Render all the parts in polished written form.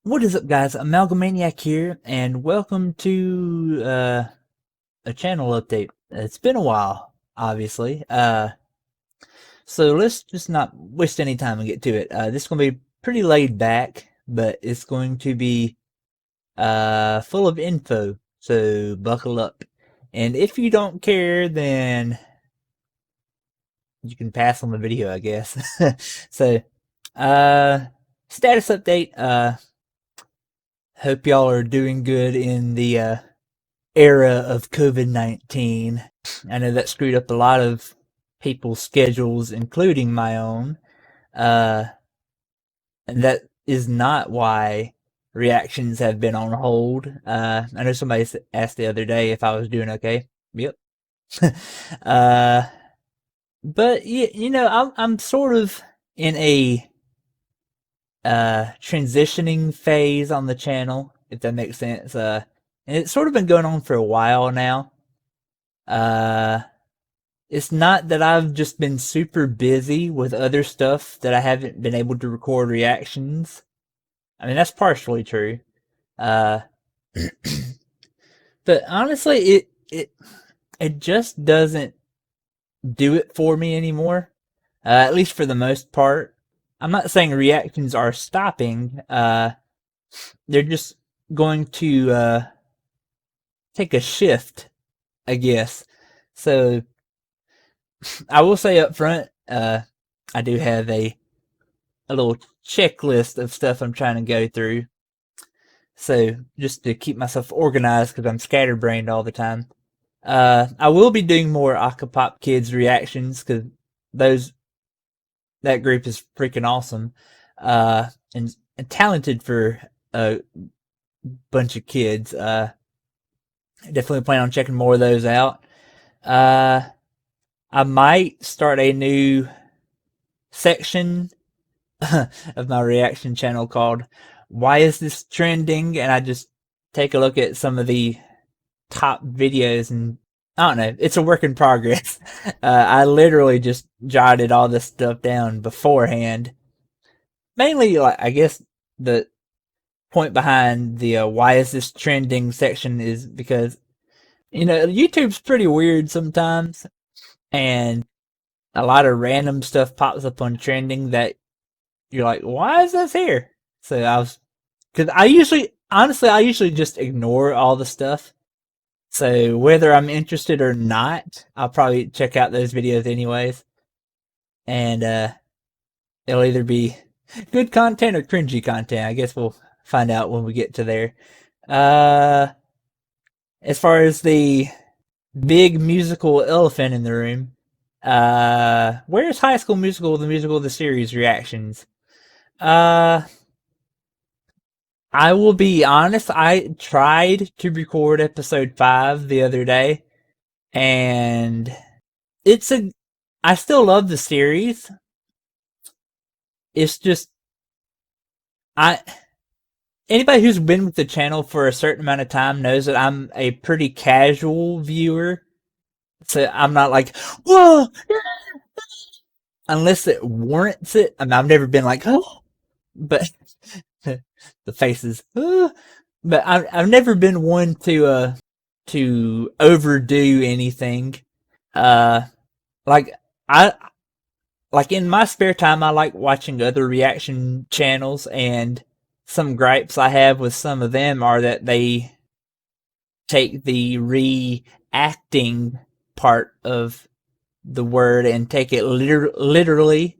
What is up, guys? Amalgamaniac here, and welcome to a channel update. It's been a while, obviously. So let's just not waste any time and get to it. This is going to be pretty laid back, but it's going to be full of info, so buckle up. And if you don't care, then you can pass on the video, I guess. So, status update. Hope y'all are doing good in the era of COVID-19. I know that screwed up a lot of people's schedules, including my own. Uh, and that is not why reactions have been on hold. I know somebody asked the other day if I was doing okay. Yep. uh, but I'm sort of in a transitioning phase on the channel, if that makes sense. And it's sort of been going on for a while now. It's not that I've just been super busy with other stuff that I haven't been able to record reactions. I mean, that's partially true. Uh, but honestly, it just doesn't do it for me anymore. At least for the most part. I'm not saying reactions are stopping. They're just going to take a shift, I guess. So I will say up front, I do have a little checklist of stuff I'm trying to go through. So just to keep myself organized because I'm scatterbrained all the time. I will be doing more Acapop Kids reactions because that group is freaking awesome, and talented for a bunch of kids. Definitely plan on checking more of those out. I might start a new section of my reaction channel called "Why Is This Trending?" and I just take a look at some of the top videos, and I don't know, it's a work in progress. I literally just jotted all this stuff down beforehand. Mainly, like, I guess the point behind the "Why Is This Trending?" section is because YouTube's pretty weird sometimes, and a lot of random stuff pops up on trending that you're like, why is this here? So because I usually just ignore all the stuff. So whether I'm interested or not, I'll probably check out those videos anyways. And it'll either be good content or cringy content. I guess we'll find out when we get to there. As far as the big musical elephant in the room, where's High School Musical, the musical, the series reactions? I will be honest, I tried to record episode 5 the other day, and I still love the series. It's just, I, anybody who's been with the channel for a certain amount of time knows that I'm a pretty casual viewer. So I'm not like, whoa, unless it warrants it. I mean, I've never been like, oh, but the faces. But I've never been one to overdo anything. Uh, like I like in my spare time, I like watching other reaction channels, and some gripes I have with some of them are that they take the reacting part of the word and take it literally.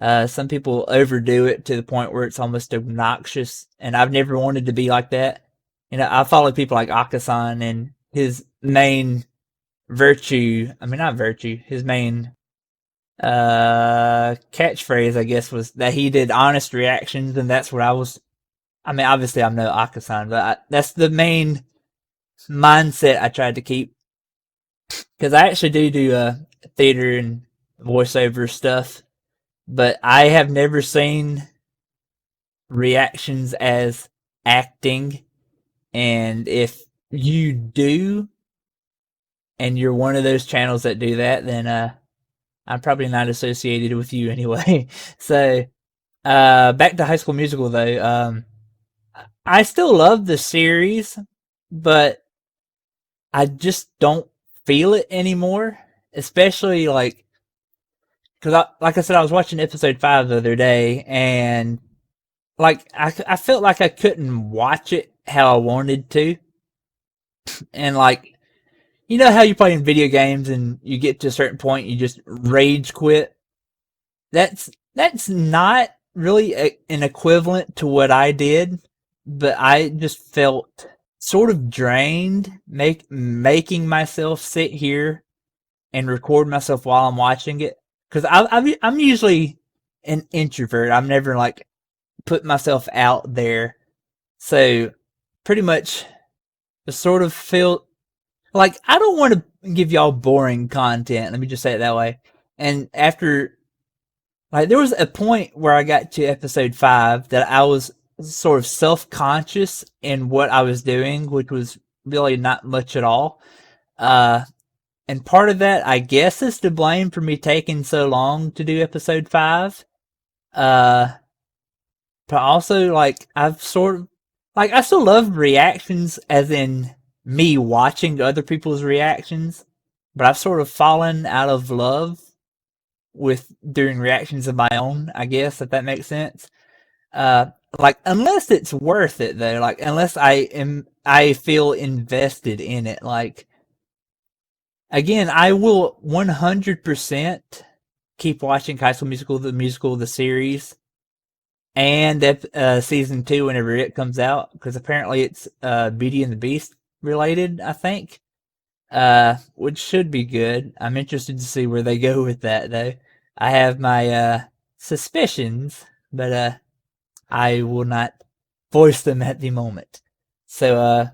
Some people overdo it to the point where it's almost obnoxious, and I've never wanted to be like that. I follow people like Akasan, and his main virtue, I mean, not virtue, his main catchphrase, I guess, was that he did honest reactions, and that's what I was. I mean, obviously, I'm no Akasan, but that's the main mindset I tried to keep. Because I actually do theater and voiceover stuff, but I have never seen reactions as acting. And if you do, and you're one of those channels that do that, then I'm probably not associated with you anyway. So back to High School Musical though. I still love the series, but I just don't feel it anymore. Especially like, because like I said, I was watching episode 5 the other day, and like I felt like I couldn't watch it how I wanted to, and like, you know how you play in video games and you get to a certain point, you just rage quit. That's not really an equivalent to what I did, but I just felt sort of drained making myself sit here and record myself while I'm watching it, because I'm usually an introvert. I'm never like put myself out there, so pretty much I sort of feel like I don't want to give y'all boring content. Let me just say it that way. And after, like, there was a point where I got to episode 5 that I was sort of self-conscious in what I was doing, which was really not much at all. Uh, and part of that, I guess, is to blame for me taking so long to do episode 5. Uh, but also, like, I've sort of, like, I still love reactions, as in me watching other people's reactions, but I've sort of fallen out of love with doing reactions of my own, I guess, if that makes sense. Uh, like, unless it's worth it though, like unless I feel invested in it. Like, again, I will 100% keep watching High School Musical, the series, and season 2 whenever it comes out, because apparently it's Beauty and the Beast related, I think. Which should be good. I'm interested to see where they go with that, though. I have my suspicions, but I will not voice them at the moment. So,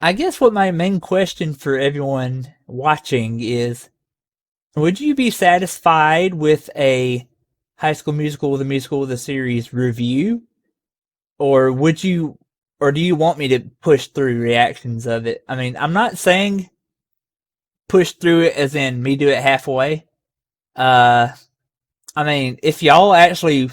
I guess what my main question for everyone watching is: would you be satisfied with a High School Musical, the series review, or would you, or do you want me to push through reactions of it? I mean, I'm not saying push through it as in me do it halfway. Uh, I mean, if y'all actually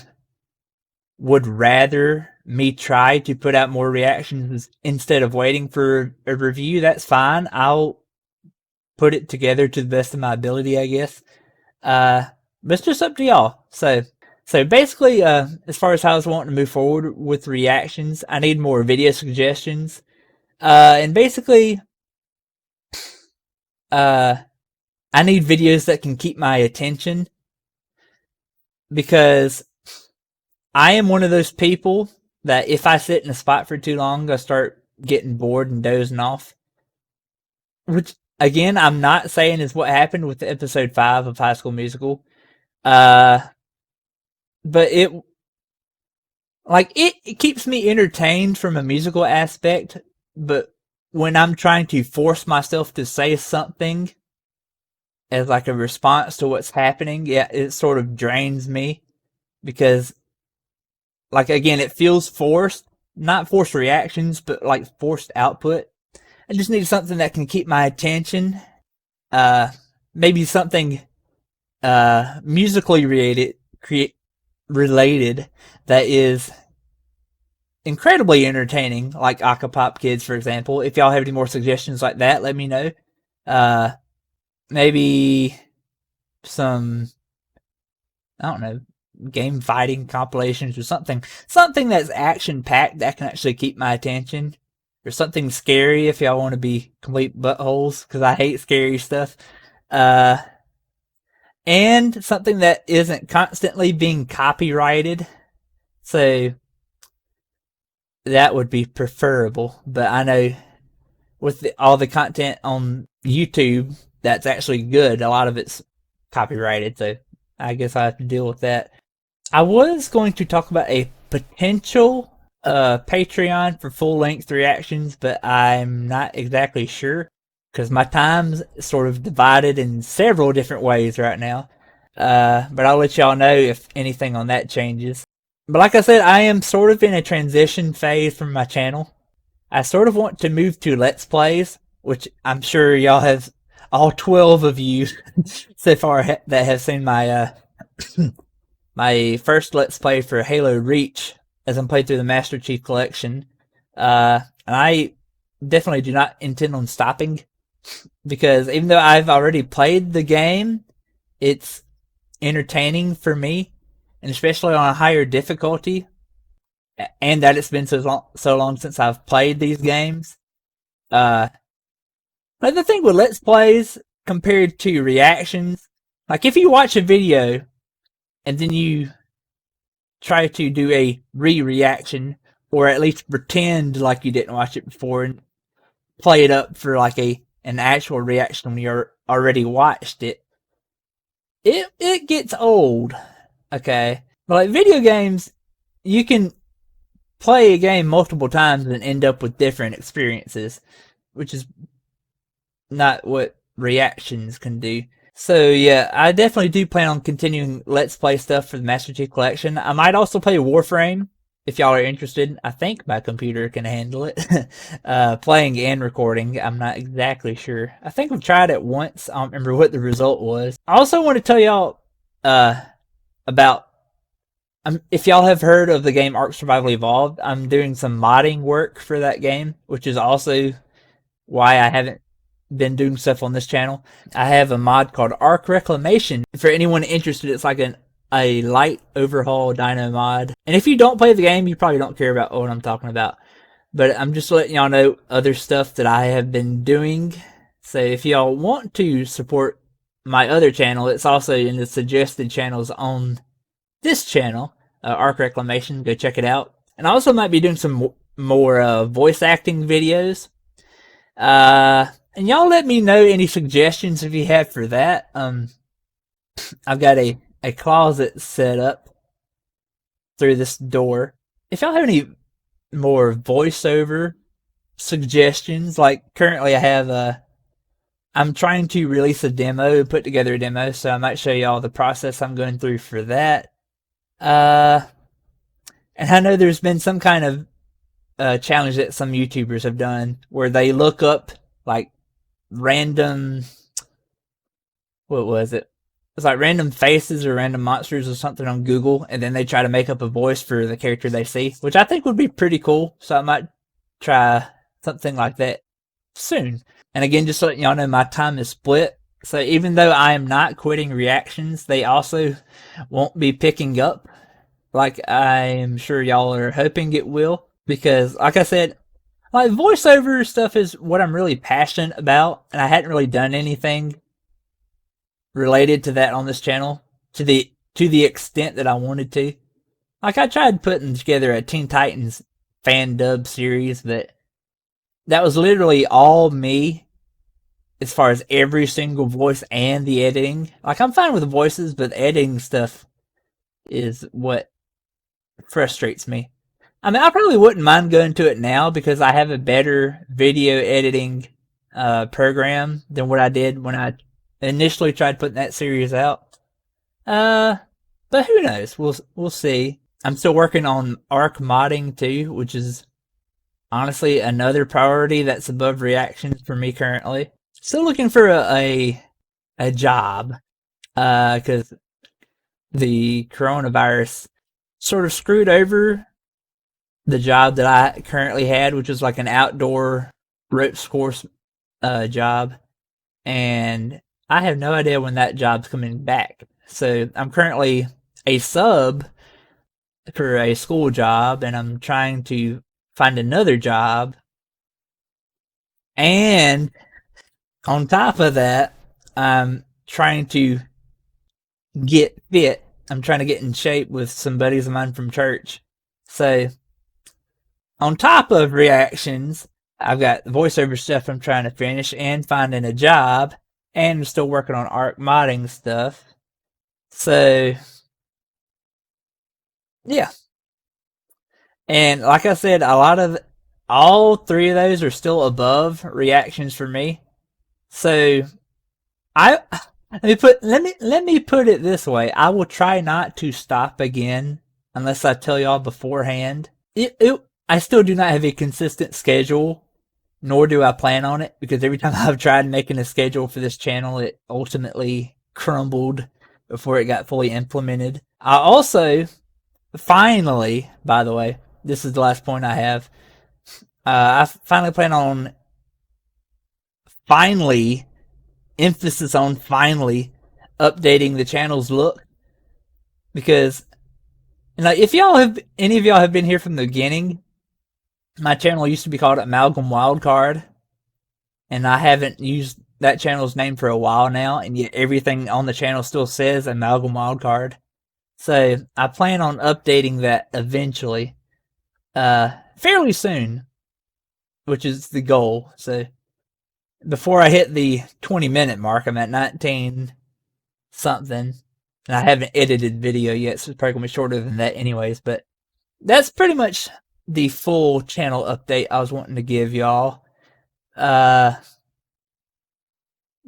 would rather me try to put out more reactions instead of waiting for a review, that's fine. I'll put it together to the best of my ability, I guess. But it's just up to y'all. So basically, as far as how I was wanting to move forward with reactions, I need more video suggestions. And basically, I need videos that can keep my attention, because I am one of those people that if I sit in a spot for too long, I start getting bored and dozing off. Which, again, I'm not saying is what happened with episode 5 of High School Musical. Uh, but it keeps me entertained from a musical aspect, but when I'm trying to force myself to say something as like a response to what's happening, yeah, it sort of drains me, because, like, again, it feels forced, not forced reactions, but like forced output. I just need something that can keep my attention. Uh, Maybe something musically related that is incredibly entertaining, like Acapop Kids, for example. If y'all have any more suggestions like that, let me know. Uh, Maybe some, I don't know, game fighting compilations or something that's action packed that can actually keep my attention, or something scary if y'all want to be complete buttholes, because I hate scary stuff. Uh, and something that isn't constantly being copyrighted. So that would be preferable. But I know with all the content on YouTube that's actually good, a lot of it's copyrighted. So I guess I have to deal with that. I was going to talk about a potential Patreon for full length reactions, but I'm not exactly sure, because my time's sort of divided in several different ways right now. But I'll let y'all know if anything on that changes. But like I said, I am sort of in a transition phase from my channel. I sort of want to move to Let's Plays, which I'm sure y'all have, all 12 of you so far that have seen my my first Let's Play for Halo Reach, as I'm playing through the Master Chief Collection. And I definitely do not intend on stopping, because even though I've already played the game, it's entertaining for me, and especially on a higher difficulty, and that it's been so long since I've played these games. But the thing with Let's Plays compared to reactions, like if you watch a video and then you try to do a reaction, or at least pretend like you didn't watch it before and play it up for like an actual reaction when you already watched it, it gets old. Okay, but like video games, you can play a game multiple times and end up with different experiences, which is not what reactions can do. So yeah, I definitely do plan on continuing Let's Play stuff for the Master Chief Collection. I might also play Warframe if y'all are interested. I think my computer can handle it. Playing and recording, I'm not exactly sure. I think I've tried it once. I don't remember what the result was. I also want to tell y'all about, if y'all have heard of the game Ark Survival Evolved, I'm doing some modding work for that game, which is also why I haven't been doing stuff on this channel. I have a mod called Ark Reclamation. For anyone interested, it's like a light overhaul dyno mod. And if you don't play the game, you probably don't care about what I'm talking about. But I'm just letting y'all know other stuff that I have been doing. So if y'all want to support my other channel, it's also in the suggested channels on this channel, Ark Reclamation. Go check it out. And I also might be doing some more voice acting videos. And y'all let me know any suggestions if you have for that. I've got a closet set up through this door. If y'all have any more voiceover suggestions, like currently I have I'm trying to release a demo, put together a demo, so I might show y'all the process I'm going through for that. And I know there's been some kind of challenge that some YouTubers have done where they look up like random, what was it? It's like random faces or random monsters or something on Google, and then they try to make up a voice for the character they see, which I think would be pretty cool. So I might try something like that soon. And again, just letting y'all know, my time is split. So even though I am not quitting reactions, they also won't be picking up like I am sure y'all are hoping it will. Because like I said, like voiceover stuff is what I'm really passionate about, and I hadn't really done anything related to that on this channel to the extent that I wanted to. Like I tried putting together a Teen Titans fan dub series, but that was literally all me as far as every single voice and the editing. Like I'm fine with the voices, but the editing stuff is what frustrates me. I mean, I probably wouldn't mind going to it now because I have a better video editing program than what I did when I initially tried putting that series out. But who knows? We'll see. I'm still working on Ark modding too, which is honestly another priority that's above reactions for me currently. Still looking for a job because the coronavirus sort of screwed over the job that I currently had, which was like an outdoor ropes course job, and I have no idea when that job's coming back. So I'm currently a sub for a school job, and I'm trying to find another job. And on top of that, I'm trying to get fit. I'm trying to get in shape with some buddies of mine from church. So on top of reactions, I've got voiceover stuff I'm trying to finish and finding a job, and I'm still working on Ark modding stuff. So yeah. And like I said, all three of those are still above reactions for me. So I let me put it this way. I will try not to stop again unless I tell y'all beforehand. I still do not have a consistent schedule, nor do I plan on it, because every time I've tried making a schedule for this channel, it ultimately crumbled before it got fully implemented. I also, finally, by the way, this is the last point I have, I finally plan on finally, emphasis on finally, updating the channel's look, because if any of y'all have been here from the beginning, my channel used to be called Amalgam Wildcard, and I haven't used that channel's name for a while now, and yet everything on the channel still says Amalgam Wildcard. So I plan on updating that eventually, fairly soon, which is the goal. So before I hit the 20-minute mark, I'm at 19 something, and I haven't edited video yet, so it's probably gonna be shorter than that anyways. But that's pretty much the full channel update I was wanting to give y'all.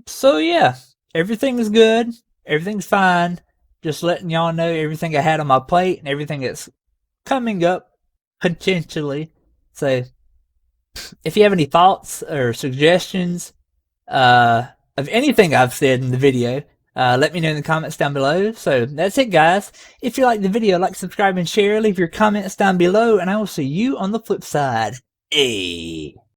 So yeah, everything's good, everything's fine. Just letting y'all know everything I had on my plate and everything that's coming up potentially. So if you have any thoughts or suggestions of anything I've said in the video, let me know in the comments down below. So that's it, guys. If you like the video, like, subscribe, and share. Leave your comments down below, and I will see you on the flip side. Hey.